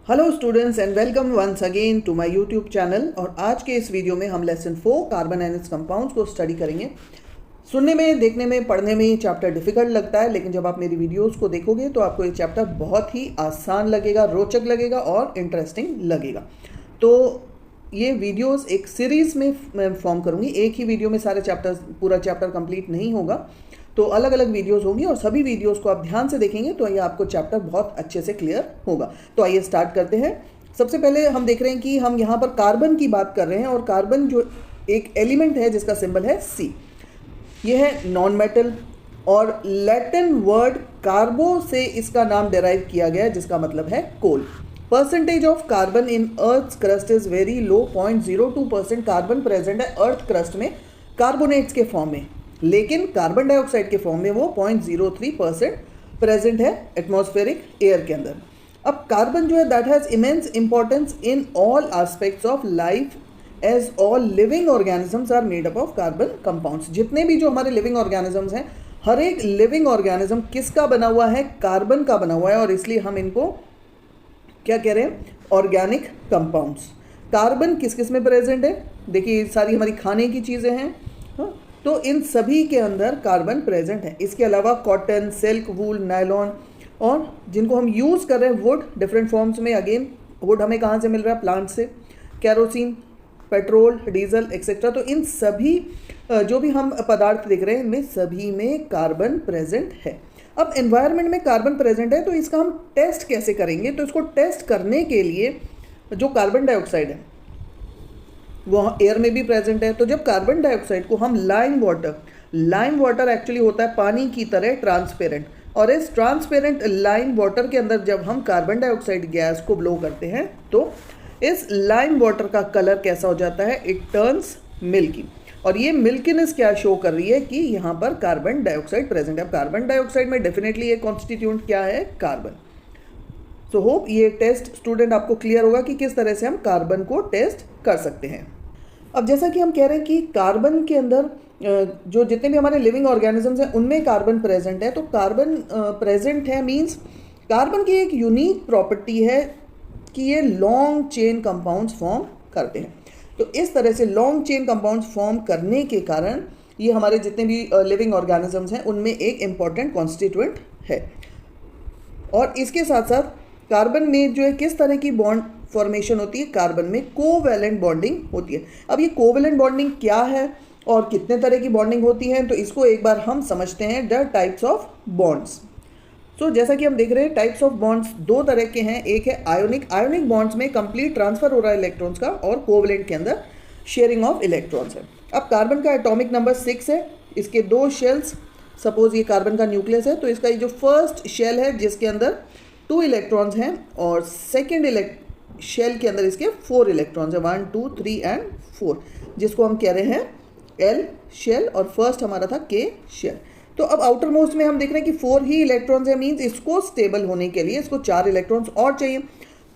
Hello students and welcome once again to my YouTube channel. और आज के इस वीडियो में हम lesson 4 carbon and its compounds को स्टडी करेंगे। सुनने में, देखने में, पढ़ने में ये चैप्टर डिफिकल्ट लगता है, लेकिन जब आप मेरी वीडियोस को देखोगे तो आपको ये चैप्टर बहुत ही आसान लगेगा, रोचक लगेगा और इंटरेस्टिंग लगेगा। तो ये वीडियोस एक सीरीज़ में मैं फॉर्म करूँगी, एक ही वीडियो में सारे चैप्टर्स, पूरा चैप्टर कंप्लीट नहीं होगा, तो अलग अलग वीडियोस होंगी और सभी वीडियोस को आप ध्यान से देखेंगे तो ये आपको चैप्टर बहुत अच्छे से क्लियर होगा। तो आइए स्टार्ट करते हैं। सबसे पहले हम देख रहे हैं कि हम यहाँ पर कार्बन की बात कर रहे हैं और कार्बन जो एक एलिमेंट है जिसका सिंबल है C, ये है नॉन मेटल और लैटिन वर्ड कार्बो से इसका नाम डेराइव किया गया है जिसका मतलब है coal. Percentage of carbon in earth crust is very low, 0.02% carbon present है अर्थ क्रस्ट में कार्बोनेट्स के फॉर्म में, लेकिन कार्बन डाइऑक्साइड के फॉर्म में वो 0.03% प्रेजेंट है एटमॉस्फेरिक एयर के अंदर। अब कार्बन जो है that has immense importance in all aspects of life as all living organisms are made up of carbon compounds. जितने भी जो हमारे लिविंग ऑर्गेनिजम्स हैं, हर एक लिविंग ऑर्गेनिज्म किसका बना हुआ है? कार्बन का बना हुआ है, और इसलिए हम इनको क्या कह रहे हैं? Organic compounds. कार्बन किस किस में प्रेजेंट है? देखिए सारी हमारी खाने की चीज़ें हैं, तो इन सभी के अंदर कार्बन प्रेजेंट है। इसके अलावा कॉटन, सिल्क, वूल, नायलॉन, और जिनको हम यूज़ कर रहे हैं वुड डिफरेंट फॉर्म्स में। अगेन वुड हमें कहाँ से मिल रहा है? प्लांट से। Kerosene, petrol, diesel etcetera. तो इन सभी जो भी हम पदार्थ देख रहे हैं इनमें सभी में कार्बन प्रेजेंट है। अब एनवायरनमेंट में कार्बन प्रेजेंट है तो इसका हम टेस्ट कैसे करेंगे? तो इसको टेस्ट करने के लिए जो कार्बन डाइऑक्साइड है वो एयर में भी प्रेजेंट है। तो जब कार्बन डाइऑक्साइड को हम लाइम वाटर एक्चुअली होता है पानी की तरह ट्रांसपेरेंट, और इस ट्रांसपेरेंट लाइम वाटर के अंदर जब हम कार्बन डाइऑक्साइड गैस को ब्लो करते हैं तो इस लाइम वाटर का कलर कैसा हो जाता है? It turns milky. और ये मिल्कीनेस क्या शो कर रही है कि यहाँ पर कार्बन डाइऑक्साइड प्रेजेंट है। अब कार्बन डाइऑक्साइड में डेफिनेटली एक कॉन्स्टिट्यूएंट क्या है? कार्बन। सो होप ये टेस्ट स्टूडेंट आपको क्लियर होगा कि किस तरह से हम कार्बन को टेस्ट कर सकते हैं। अब जैसा कि हम कह रहे हैं कि कार्बन के अंदर जो जितने भी हमारे लिविंग ऑर्गेनिजम्स हैं उनमें कार्बन प्रेजेंट है। तो कार्बन प्रेजेंट है मींस कार्बन की एक यूनिक प्रॉपर्टी है कि ये लॉन्ग चेन कंपाउंड्स फॉर्म करते हैं। तो इस तरह से लॉन्ग चेन कंपाउंड्स फॉर्म करने के कारण ये हमारे जितने भी लिविंग ऑर्गेनिजम्स हैं उनमें एक इम्पॉर्टेंट कॉन्स्टिट्यूएंट है। और इसके साथ साथ कार्बन में जो है किस तरह की बॉन्ड फॉर्मेशन होती है? कार्बन में कोवैलेंट बॉन्डिंग होती है। अब ये कोवैलेंट बॉन्डिंग क्या है और कितने तरह की बॉन्डिंग होती है, तो इसको एक बार हम समझते हैं। The types of bonds. तो जैसा कि हम देख रहे हैं टाइप्स ऑफ बॉन्ड्स दो तरह के हैं। एक है आयोनिक बॉन्ड्स में कंप्लीट ट्रांसफर हो रहा है इलेक्ट्रॉन्स का, और कोवैलेंट के अंदर शेयरिंग ऑफ इलेक्ट्रॉन्स है। अब कार्बन का एटॉमिक नंबर 6 है, इसके 2 शेल्स। सपोज ये कार्बन का न्यूक्लियस है तो इसका ये जो फर्स्ट शेल है जिसके अंदर 2 इलेक्ट्रॉन्स हैं, और सेकेंड शेल के अंदर इसके 4 इलेक्ट्रॉन्स है, 1, 2, 3 एंड 4, जिसको हम कह रहे हैं L शेल, और फर्स्ट हमारा था K शेल। तो अब आउटर मोस्ट में हम देख रहे हैं कि 4 ही इलेक्ट्रॉन्स है, मीन्स इसको स्टेबल होने के लिए इसको 4 इलेक्ट्रॉन्स और चाहिए।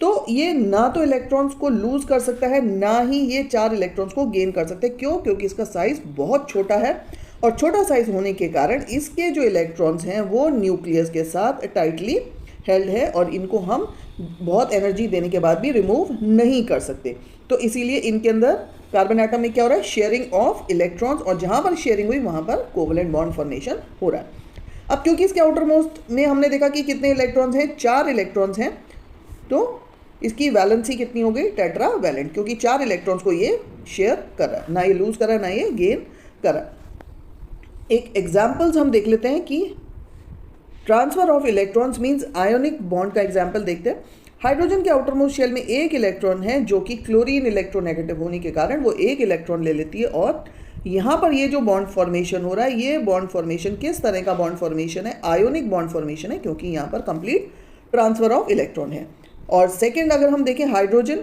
तो ये ना तो इलेक्ट्रॉन्स को लूज कर सकता है, ना ही ये 4 इलेक्ट्रॉन्स को गेन कर सकते हैं। क्यों? क्योंकि इसका साइज बहुत छोटा है, और छोटा साइज होने के कारण इसके जो इलेक्ट्रॉन्स हैं वो न्यूक्लियस के साथ टाइटली हेल्ड है, और इनको हम बहुत एनर्जी देने के बाद भी रिमूव नहीं कर सकते। तो इसीलिए इनके अंदर कार्बन एटम में क्या हो रहा है? शेयरिंग ऑफ इलेक्ट्रॉन्स, और जहाँ पर शेयरिंग हुई वहाँ पर कोवैलेंट बॉन्ड फॉर्मेशन हो रहा है। अब क्योंकि इसके आउटर मोस्ट में हमने देखा कि कितने इलेक्ट्रॉन्स हैं? 4 इलेक्ट्रॉन्स हैं, तो इसकी वैलेंसी कितनी हो गई? टेट्रा वैलेंट, क्योंकि 4 इलेक्ट्रॉन्स को ये शेयर कर रहा है, ना ये लूज कर रहा है ना ये गेन कर रहा है। एक एग्जाम्पल्स हम देख लेते हैं कि transfer of electrons means ionic bond का एग्जांपल देखते हैं। हाइड्रोजन के आउटर मोस्ट शेल में 1 इलेक्ट्रॉन है जो कि क्लोरीन इलेक्ट्रोनेगेटिव होने के कारण वो 1 इलेक्ट्रॉन ले लेती है, और यहाँ पर ये जो बॉन्ड फॉर्मेशन हो रहा है ये बॉन्ड फॉर्मेशन किस तरह का बॉन्ड फॉर्मेशन है? आयोनिक बॉन्ड फॉर्मेशन है, क्योंकि यहाँ पर कंप्लीट ट्रांसफर ऑफ इलेक्ट्रॉन है। और सेकेंड अगर हम देखें हाइड्रोजन,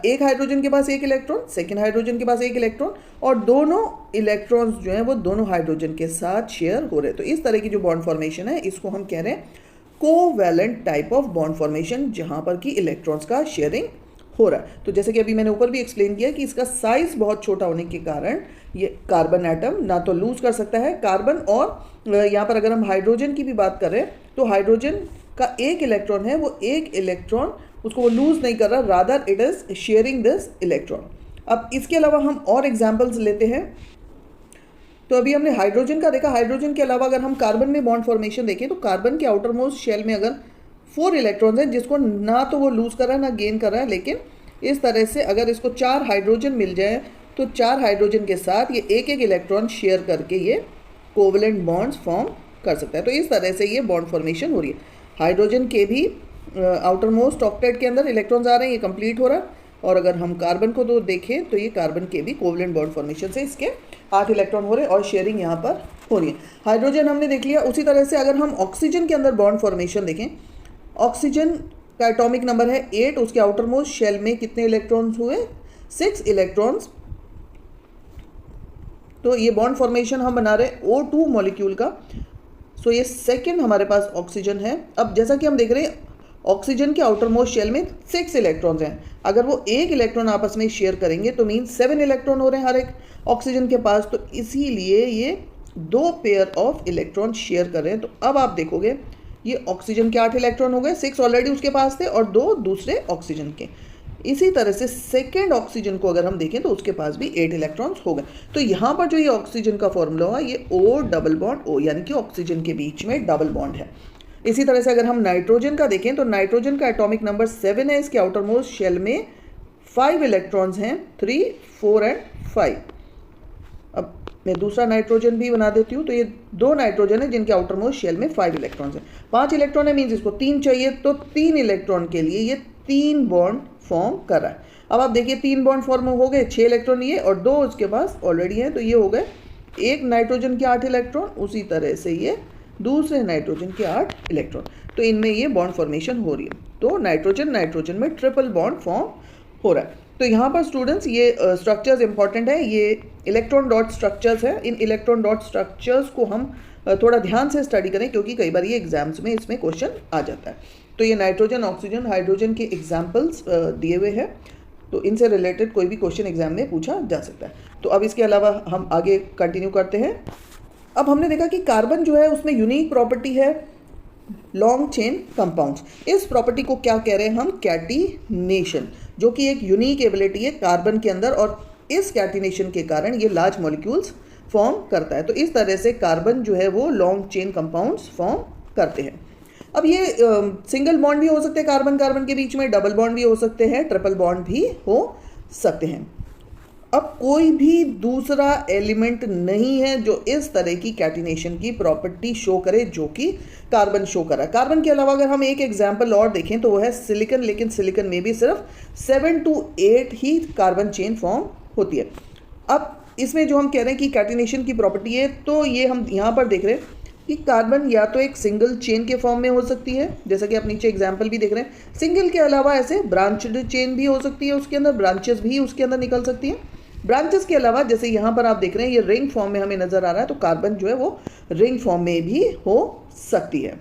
एक हाइड्रोजन के पास 1 इलेक्ट्रॉन, सेकेंड हाइड्रोजन के पास 1 इलेक्ट्रॉन, और दोनों इलेक्ट्रॉन्स जो हैं वो दोनों हाइड्रोजन के साथ शेयर हो रहे हैं। तो इस तरह की जो बॉन्ड फॉर्मेशन है इसको हम कह रहे हैं covalent type of bond formation, जहाँ पर कि इलेक्ट्रॉन्स का शेयरिंग हो रहा है। तो जैसे कि अभी मैंने ऊपर भी एक्सप्लेन किया कि इसका साइज बहुत छोटा होने के कारण ये कार्बन एटम ना तो लूज कर सकता है कार्बन, और यहाँ पर अगर हम हाइड्रोजन की भी बात करें तो हाइड्रोजन का एक इलेक्ट्रॉन है वो एक इलेक्ट्रॉन उसको वो लूज नहीं कर रहा, rather it is sharing this electron. अब इसके अलावा हम और एग्जाम्पल्स लेते हैं। तो अभी हमने हाइड्रोजन का देखा। हाइड्रोजन के अलावा अगर हम कार्बन में बॉन्ड फॉर्मेशन देखें तो कार्बन के आउटर मोस्ट शेल में अगर 4 इलेक्ट्रॉन्स हैं जिसको ना तो वो लूज कर रहा है ना गेन कर रहा है, लेकिन इस तरह से अगर इसको 4 हाइड्रोजन मिल जाए तो 4 हाइड्रोजन के साथ ये एक एक इलेक्ट्रॉन शेयर करके ये कोवलेंट बॉन्ड्स फॉर्म कर सकता है। तो इस तरह से ये बॉन्ड फॉर्मेशन हो रही है। हाइड्रोजन के भी आउटर मोस्ट ऑक्टेट के अंदर इलेक्ट्रॉन्स आ रहे हैं, ये कंप्लीट हो रहा है। और अगर हम कार्बन को तो देखें तो ये कार्बन के भी कोवलेंट बॉन्ड फॉर्मेशन से इसके 8 इलेक्ट्रॉन हो रहे हैं और शेयरिंग यहाँ पर हो रही है। हाइड्रोजन हमने देख लिया। उसी तरह से अगर हम ऑक्सीजन के अंदर बॉन्ड फॉर्मेशन देखें, ऑक्सीजन का एटॉमिक नंबर है 8, उसके आउटर मोस्ट शेल में कितने इलेक्ट्रॉन्स हुए? 6 इलेक्ट्रॉन्स। तो ये बॉन्ड फॉर्मेशन हम बना रहे हैं O2 मॉलिक्यूल का। सो ये सेकेंड हमारे पास ऑक्सीजन है। अब जैसा कि हम देख रहे हैं ऑक्सीजन के आउटर मोस्ट शेल में 6 इलेक्ट्रॉन्स हैं। अगर वो एक इलेक्ट्रॉन आपस में शेयर करेंगे तो मीन 7 इलेक्ट्रॉन हो रहे हैं हर एक ऑक्सीजन के पास। तो इसीलिए ये 2 पेयर ऑफ इलेक्ट्रॉन शेयर कर रहे हैं। तो अब आप देखोगे ये ऑक्सीजन के 8 इलेक्ट्रॉन हो गए, 6 ऑलरेडी उसके पास थे और 2 दूसरे ऑक्सीजन के। इसी तरह से सेकेंड ऑक्सीजन को अगर हम देखें तो उसके पास भी 8 इलेक्ट्रॉन्स हो गए। तो यहाँ पर जो ये ऑक्सीजन का फॉर्मूला हुआ ये O डबल बॉन्ड O, यानी कि ऑक्सीजन के बीच में डबल बॉन्ड है। इसी तरह से अगर हम नाइट्रोजन का देखें तो नाइट्रोजन का एटॉमिक नंबर 7 है। इसके आउटर मोस्ट शेल में 5 इलेक्ट्रॉन्स हैं, 3, 4 एंड 5। अब मैं दूसरा नाइट्रोजन भी बना देती हूँ। तो ये 2 नाइट्रोजन है जिनके आउटर मोस्ट शेल में 5 इलेक्ट्रॉन्स हैं। 5 इलेक्ट्रॉन है मीन्स इसको 3 चाहिए, तो 3 इलेक्ट्रॉन के लिए ये 3 बॉन्ड फॉर्म कर रहा है। अब आप देखिए 3 बॉन्ड फॉर्म हो गए, 6 इलेक्ट्रॉन ये और 2 उसके पास ऑलरेडी हैं, तो ये हो गए एक नाइट्रोजन के 8 इलेक्ट्रॉन। उसी तरह से ये दूसरे नाइट्रोजन के 8 इलेक्ट्रॉन। तो इनमें ये बॉन्ड फॉर्मेशन हो रही है। तो नाइट्रोजन नाइट्रोजन में ट्रिपल बॉन्ड फॉर्म हो रहा है। तो यहाँ पर स्टूडेंट्स ये स्ट्रक्चर्स इंपॉर्टेंट है, ये इलेक्ट्रॉन डॉट स्ट्रक्चर्स है। इन इलेक्ट्रॉन डॉट स्ट्रक्चर्स को हम थोड़ा ध्यान से स्टडी करें क्योंकि कई बार ये एग्जाम्स में इसमें क्वेश्चन आ जाता है। तो ये नाइट्रोजन ऑक्सीजन हाइड्रोजन के एग्जाम्पल्स दिए हुए हैं, तो इनसे रिलेटेड कोई भी क्वेश्चन एग्जाम में पूछा जा सकता है। तो अब इसके अलावा हम आगे कंटिन्यू करते हैं। अब हमने देखा कि कार्बन जो है उसमें यूनिक प्रॉपर्टी है लॉन्ग चेन कंपाउंड्स। इस प्रॉपर्टी को क्या कह रहे हैं हम? कैटिनेशन, जो कि एक यूनिक एबिलिटी है कार्बन के अंदर और इस कैटिनेशन के कारण ये लार्ज मॉलिक्यूल्स फॉर्म करता है। तो इस तरह से कार्बन जो है वो लॉन्ग चेन कंपाउंड्स फॉर्म करते हैं। अब ये सिंगल बॉन्ड भी हो सकते हैं कार्बन कार्बन के बीच में, डबल बॉन्ड भी हो सकते हैं, ट्रिपल बॉन्ड भी हो सकते हैं। अब कोई भी दूसरा एलिमेंट नहीं है जो इस तरह की कैटिनेशन की प्रॉपर्टी शो करे जो कि कार्बन शो करा। कार्बन के अलावा अगर हम एक एग्जांपल और देखें तो वो है सिलिकन, लेकिन सिलिकन में भी सिर्फ 7 to 8 he carbon chain form होती है। अब इसमें जो हम कह रहे हैं कि कैटिनेशन की प्रॉपर्टी है, तो ये हम यहाँ पर देख रहे हैं कि कार्बन या तो एक सिंगल चेन के फॉर्म में हो सकती है, जैसा कि आप नीचे एग्जाम्पल भी देख रहे हैं। सिंगल के अलावा ऐसे ब्रांचड चेन भी हो सकती है, उसके अंदर ब्रांचेस भी उसके अंदर निकल सकती हैं। ब्रांचेस के अलावा जैसे यहाँ पर आप देख रहे हैं ये रिंग फॉर्म में हमें नजर आ रहा है, तो कार्बन जो है वो रिंग फॉर्म में भी हो सकती है।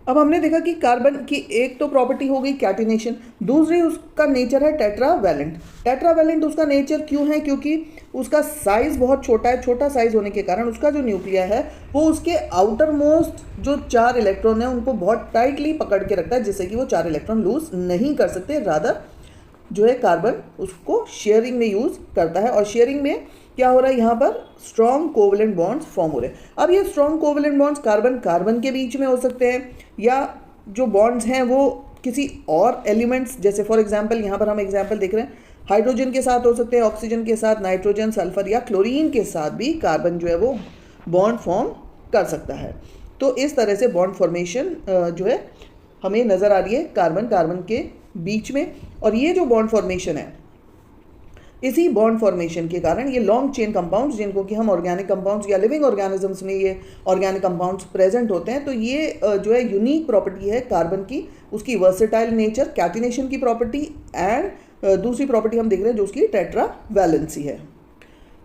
अब हमने देखा कि कार्बन की एक तो प्रॉपर्टी हो गई कैटिनेशन, दूसरी उसका नेचर है टेट्रावैलेंट। टेट्रावैलेंट उसका नेचर क्यों है? क्योंकि उसका साइज बहुत छोटा है। छोटा साइज होने के कारण उसका जो न्यूक्लिया है वो उसके आउटर मोस्ट जो 4 इलेक्ट्रॉन है उनको बहुत टाइटली पकड़ के रखता है, जिससे कि वो 4 इलेक्ट्रॉन लूज नहीं कर सकते। रादर जो है कार्बन उसको शेयरिंग में यूज़ करता है, और शेयरिंग में क्या हो रहा है यहाँ पर स्ट्रॉन्ग कोवलेंट बॉन्ड्स फॉर्म हो रहे हैं। अब ये strong covalent bonds carbon carbon के बीच में हो सकते हैं, या जो बॉन्ड्स हैं वो किसी और एलिमेंट्स, जैसे फॉर एग्जांपल यहाँ पर हम एग्जांपल देख रहे हैं हाइड्रोजन के साथ हो सकते हैं, ऑक्सीजन के साथ, नाइट्रोजन, सल्फर या क्लोरीन के साथ भी कार्बन जो है वो बॉन्ड फॉर्म कर सकता है। तो इस तरह से बॉन्ड फॉर्मेशन जो है हमें नज़र आ रही है कार्बन कार्बन के बीच में। और ये जो बॉन्ड फॉर्मेशन है, इसी बॉन्ड फॉर्मेशन के कारण ये लॉन्ग चेन कंपाउंड्स, जिनको कि हम ऑर्गेनिक कंपाउंड्स या लिविंग ऑर्गेनिजम्स में ये ऑर्गेनिक कंपाउंड्स प्रेजेंट होते हैं, तो ये जो है यूनिक प्रॉपर्टी है कार्बन की, उसकी वर्सेटाइल नेचर, कैटिनेशन की प्रॉपर्टी, एंड दूसरी प्रॉपर्टी हम देख रहे हैं जो उसकी टेट्रावैलेंसी है।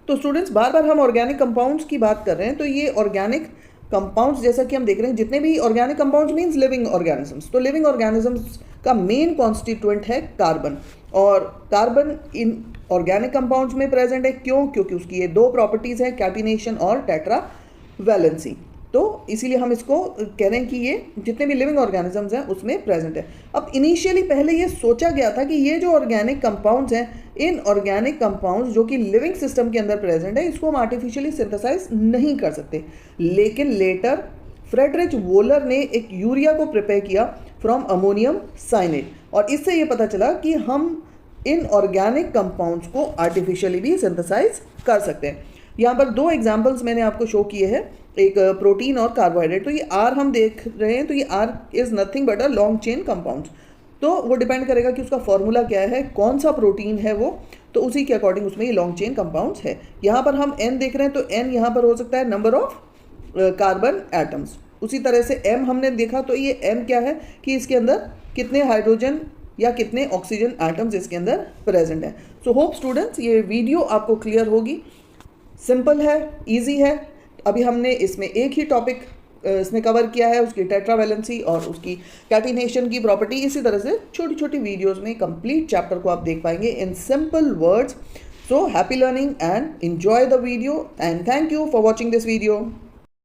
तो स्टूडेंट्स बार बार हम ऑर्गेनिक कंपाउंड्स की बात कर रहे हैं, तो ये ऑर्गेनिक कंपाउंड्स जैसा कि हम देख रहे हैं जितने भी organic compounds means living organisms, तो लिविंग ऑर्गेनिजम्स का मेन कॉन्स्टिट्यूएंट है कार्बन, और कार्बन इन ऑर्गेनिक कंपाउंड्स में प्रेजेंट है। क्यों? क्योंकि उसकी ये 2 प्रॉपर्टीज़ हैं, कैटिनेशन और टेट्रावैलेंसी। तो इसीलिए हम इसको कह रहे हैं कि ये जितने भी लिविंग ऑर्गेनिजम्स हैं उसमें प्रेजेंट है। अब इनिशियली पहले ये सोचा गया था कि ये जो ऑर्गेनिक कंपाउंड्स हैं, इन ऑर्गेनिक कंपाउंड्स जो कि लिविंग सिस्टम के अंदर प्रेजेंट है, इसको हम आर्टिफिशियली सिंथेसाइज नहीं कर सकते। लेकिन लेटर फ्रेडरिच वोलर ने एक यूरिया को प्रिपेयर किया फ्रॉम अमोनियम साइनेट, और इससे ये पता चला कि हम इन ऑर्गेनिक कंपाउंड्स को आर्टिफिशियली भी सिंथेसाइज कर सकते हैं। यहाँ पर दो एग्जाम्पल्स मैंने आपको शो किए हैं, एक प्रोटीन और कार्बोहाइड्रेट। तो ये आर हम देख रहे हैं, तो ये are is nothing but a long chain compounds. तो वो डिपेंड करेगा कि उसका फॉर्मूला क्या है, कौन सा प्रोटीन है वो, तो उसी के अकॉर्डिंग उसमें ये लॉन्ग चेन कंपाउंड्स है। यहाँ पर हम एन देख रहे हैं, तो एन यहाँ पर हो सकता है नंबर ऑफ कार्बन एटम्स। उसी तरह से एम हमने देखा, तो ये एम क्या है कि इसके अंदर कितने हाइड्रोजन या कितने ऑक्सीजन एटम्स इसके अंदर प्रेजेंट है। सो होप स्टूडेंट्स ये वीडियो आपको क्लियर होगी। सिंपल है, इजी है। अभी हमने इसमें एक ही टॉपिक इसमें कवर किया है, उसकी टेट्रावैलेंसी और उसकी कैटिनेशन की प्रॉपर्टी। इसी तरह से छोटी छोटी वीडियोस में कंप्लीट चैप्टर को आप देख पाएंगे in simple words. So happy learning and enjoy the video, and thank you for watching this video.